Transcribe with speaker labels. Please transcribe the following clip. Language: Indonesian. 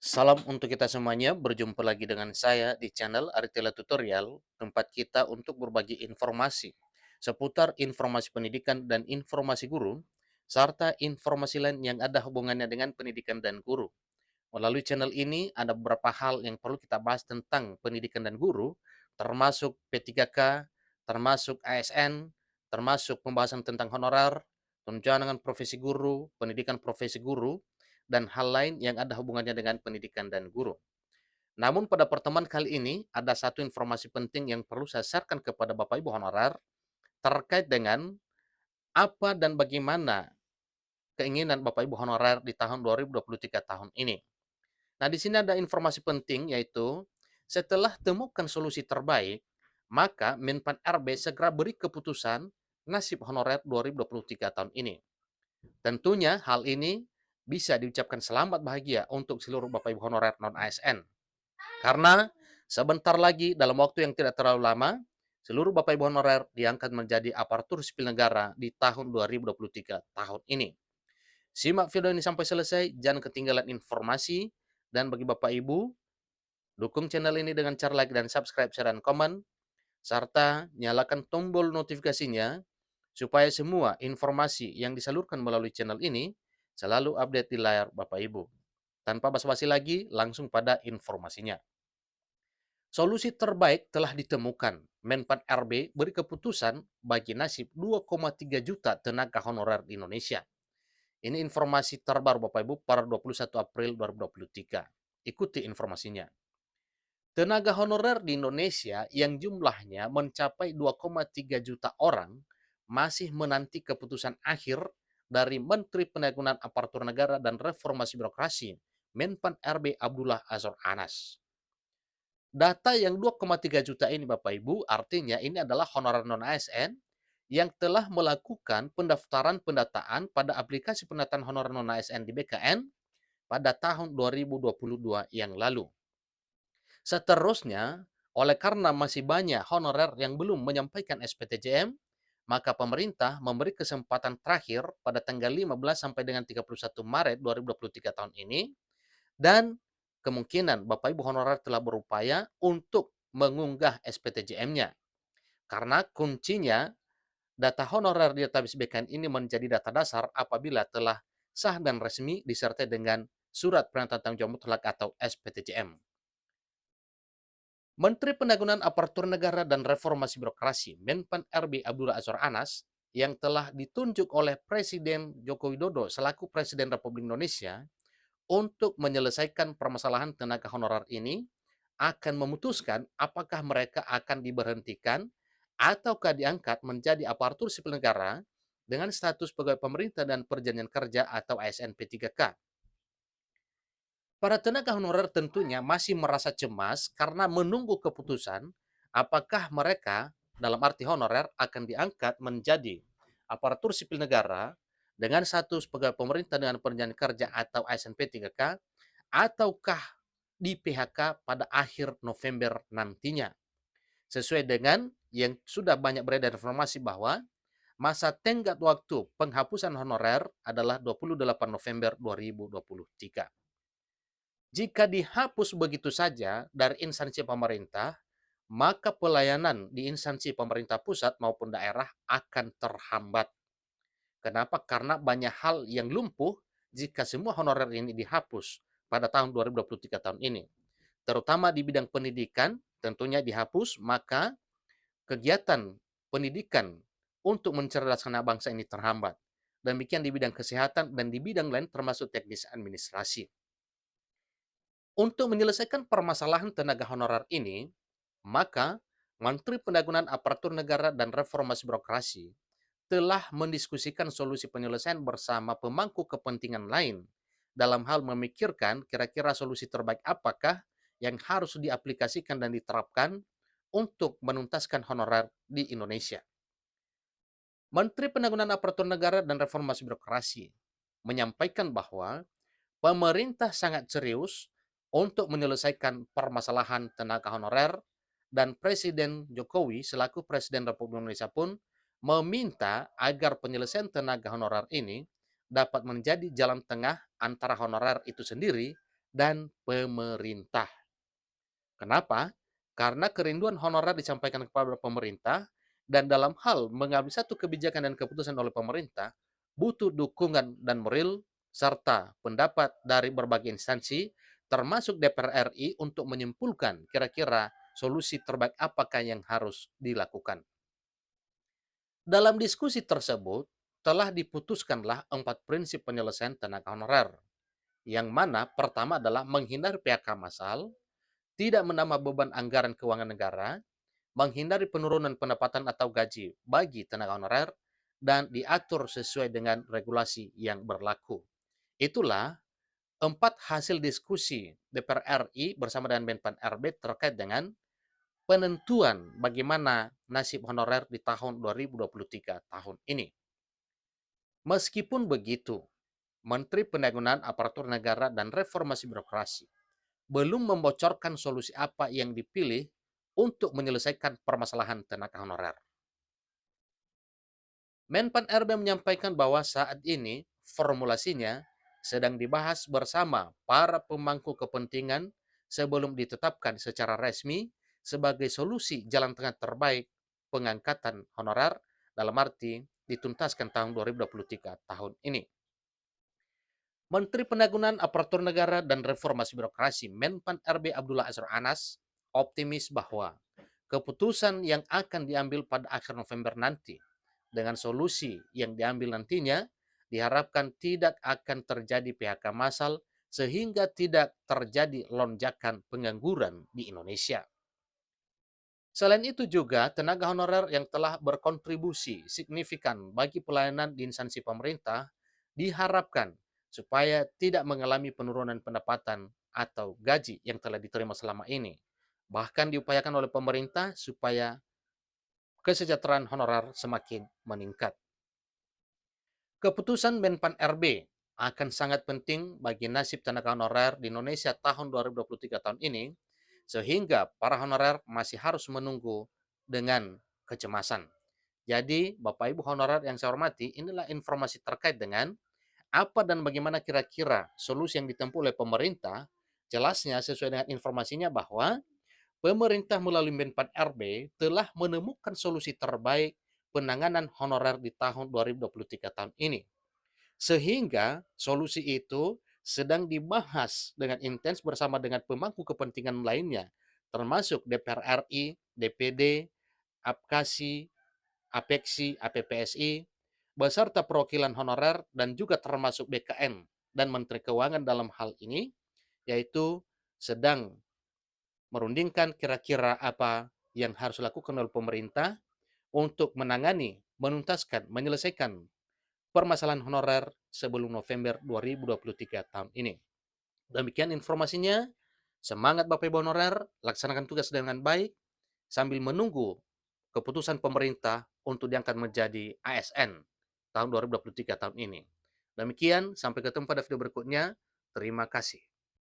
Speaker 1: Salam untuk kita semuanya, berjumpa lagi dengan saya di channel Aritela Tutorial, tempat kita untuk berbagi informasi seputar informasi pendidikan dan informasi guru, serta informasi lain yang ada hubungannya dengan pendidikan dan guru. Melalui channel ini, ada beberapa hal yang perlu kita bahas tentang pendidikan dan guru, termasuk P3K, termasuk ASN, termasuk pembahasan tentang honorer, tunjangan profesi guru, pendidikan profesi guru, dan hal lain yang ada hubungannya dengan pendidikan dan guru. Namun pada pertemuan kali ini, ada satu informasi penting yang perlu saya sharekan kepada Bapak Ibu honorer terkait dengan apa dan bagaimana keinginan Bapak Ibu honorer di tahun 2023 tahun ini. Nah, di sini ada informasi penting yaitu setelah temukan solusi terbaik, maka Menpan RB segera beri keputusan nasib honorer 2023 tahun ini. Tentunya hal ini bisa diucapkan selamat bahagia untuk seluruh Bapak Ibu honorer non ASN. Karena sebentar lagi dalam waktu yang tidak terlalu lama, seluruh Bapak Ibu honorer diangkat menjadi aparatur sipil negara di tahun 2023 tahun ini. Simak video ini sampai selesai, jangan ketinggalan informasi, dan bagi Bapak Ibu, dukung channel ini dengan cara like dan subscribe, share, dan komen, serta nyalakan tombol notifikasinya supaya semua informasi yang disalurkan melalui channel ini selalu update di layar Bapak Ibu. Tanpa basa-basi lagi, langsung pada informasinya. Solusi terbaik telah ditemukan. Menpan RB beri keputusan bagi nasib 2,3 juta tenaga honorer di Indonesia. Ini informasi terbaru Bapak Ibu per 21 April 2023. Ikuti informasinya. Tenaga honorer di Indonesia yang jumlahnya mencapai 2,3 juta orang masih menanti keputusan akhir dari Menteri Pendayagunaan Aparatur Negara dan Reformasi Birokrasi, Menpan RB Abdullah Azwar Anas. Data yang 2,3 juta ini Bapak Ibu, artinya ini adalah honorer non-ASN yang telah melakukan pendaftaran pendataan pada aplikasi pendataan honorer non-ASN di BKN pada tahun 2022 yang lalu. Seterusnya, oleh karena masih banyak honorer yang belum menyampaikan SPTJM, maka pemerintah memberi kesempatan terakhir pada tanggal 15 sampai dengan 31 Maret 2023 tahun ini, dan kemungkinan Bapak Ibu honorer telah berupaya untuk mengunggah SPTJM-nya. Karena kuncinya, data honorer di database BKN ini menjadi data dasar apabila telah sah dan resmi disertai dengan surat pernyataan tanggung jawab mutlak atau SPTJM. Menteri Pendayagunaan Aparatur Negara dan Reformasi Birokrasi, Menpan RB Abdullah Azwar Anas, yang telah ditunjuk oleh Presiden Joko Widodo selaku Presiden Republik Indonesia untuk menyelesaikan permasalahan tenaga honorer ini, akan memutuskan apakah mereka akan diberhentikan ataukah diangkat menjadi aparatur sipil negara dengan status pegawai pemerintah dan perjanjian kerja atau ASN P3K. Para tenaga honorer tentunya masih merasa cemas karena menunggu keputusan apakah mereka dalam arti honorer akan diangkat menjadi aparatur sipil negara dengan status pegawai pemerintah dengan perjanjian kerja atau ASN P3K ataukah di PHK pada akhir November nantinya. Sesuai dengan yang sudah banyak beredar informasi bahwa masa tenggat waktu penghapusan honorer adalah 28 November 2023. Jika dihapus begitu saja dari instansi pemerintah, maka pelayanan di instansi pemerintah pusat maupun daerah akan terhambat. Kenapa? Karena banyak hal yang lumpuh jika semua honorer ini dihapus pada tahun 2023 tahun ini. Terutama di bidang pendidikan, tentunya dihapus, maka kegiatan pendidikan untuk mencerdaskan anak bangsa ini terhambat. Demikian di bidang kesehatan dan di bidang lain termasuk teknis administrasi. Untuk menyelesaikan permasalahan tenaga honorer ini, maka Menteri Pendayagunaan Aparatur Negara dan Reformasi Birokrasi telah mendiskusikan solusi penyelesaian bersama pemangku kepentingan lain dalam hal memikirkan kira-kira solusi terbaik apakah yang harus diaplikasikan dan diterapkan untuk menuntaskan honorer di Indonesia. Menteri Pendayagunaan Aparatur Negara dan Reformasi Birokrasi menyampaikan bahwa pemerintah sangat serius untuk menyelesaikan permasalahan tenaga honorer dan Presiden Jokowi selaku Presiden Republik Indonesia pun meminta agar penyelesaian tenaga honorer ini dapat menjadi jalan tengah antara honorer itu sendiri dan pemerintah. Kenapa? Karena kerinduan honorer disampaikan kepada pemerintah dan dalam hal mengambil satu kebijakan dan keputusan oleh pemerintah, butuh dukungan dan moral serta pendapat dari berbagai instansi, termasuk DPR RI untuk menyimpulkan kira-kira solusi terbaik apakah yang harus dilakukan. Dalam diskusi tersebut, telah diputuskanlah 4 prinsip penyelesaian tenaga honorer, yang mana pertama adalah menghindari PHK massal, tidak menambah beban anggaran keuangan negara, menghindari penurunan pendapatan atau gaji bagi tenaga honorer, dan diatur sesuai dengan regulasi yang berlaku. Itulah 4 hasil diskusi DPR RI bersama dengan Menpan RB terkait dengan penentuan bagaimana nasib honorer di tahun 2023 tahun ini. Meskipun begitu, Menteri Pendayagunaan Aparatur Negara dan Reformasi Birokrasi belum membocorkan solusi apa yang dipilih untuk menyelesaikan permasalahan tenaga honorer. Menpan RB menyampaikan bahwa saat ini formulasinya sedang dibahas bersama para pemangku kepentingan sebelum ditetapkan secara resmi sebagai solusi jalan tengah terbaik pengangkatan honorer dalam arti dituntaskan tahun 2023 tahun ini. Menteri Pendayagunaan Aparatur Negara dan Reformasi Birokrasi Menpan RB Abdullah Azwar Anas optimis bahwa keputusan yang akan diambil pada akhir November nanti dengan solusi yang diambil nantinya diharapkan tidak akan terjadi PHK massal sehingga tidak terjadi lonjakan pengangguran di Indonesia. Selain itu juga tenaga honorer yang telah berkontribusi signifikan bagi pelayanan di instansi pemerintah diharapkan supaya tidak mengalami penurunan pendapatan atau gaji yang telah diterima selama ini. Bahkan diupayakan oleh pemerintah supaya kesejahteraan honorer semakin meningkat. Keputusan Menpan RB akan sangat penting bagi nasib tenaga honorer di Indonesia tahun 2023 tahun ini, sehingga para honorer masih harus menunggu dengan kecemasan. Jadi, Bapak Ibu honorer yang saya hormati, inilah informasi terkait dengan apa dan bagaimana kira-kira solusi yang ditempuh oleh pemerintah. Jelasnya sesuai dengan informasinya bahwa pemerintah melalui Menpan RB telah menemukan solusi terbaik penanganan honorer di tahun 2023 tahun ini. Sehingga solusi itu sedang dibahas dengan intens bersama dengan pemangku kepentingan lainnya, termasuk DPR RI, DPD, APKASI, APEKSI, APPSI, beserta perwakilan honorer dan juga termasuk BKN dan Menteri Keuangan dalam hal ini, yaitu sedang merundingkan kira-kira apa yang harus dilakukan oleh pemerintah untuk menangani, menuntaskan, menyelesaikan permasalahan honorer sebelum November 2023 tahun ini. Demikian informasinya. Semangat Bapak Ibu honorer, laksanakan tugas dengan baik sambil menunggu keputusan pemerintah untuk diangkat menjadi ASN tahun 2023 tahun ini. Demikian, sampai ketemu pada video berikutnya. Terima kasih.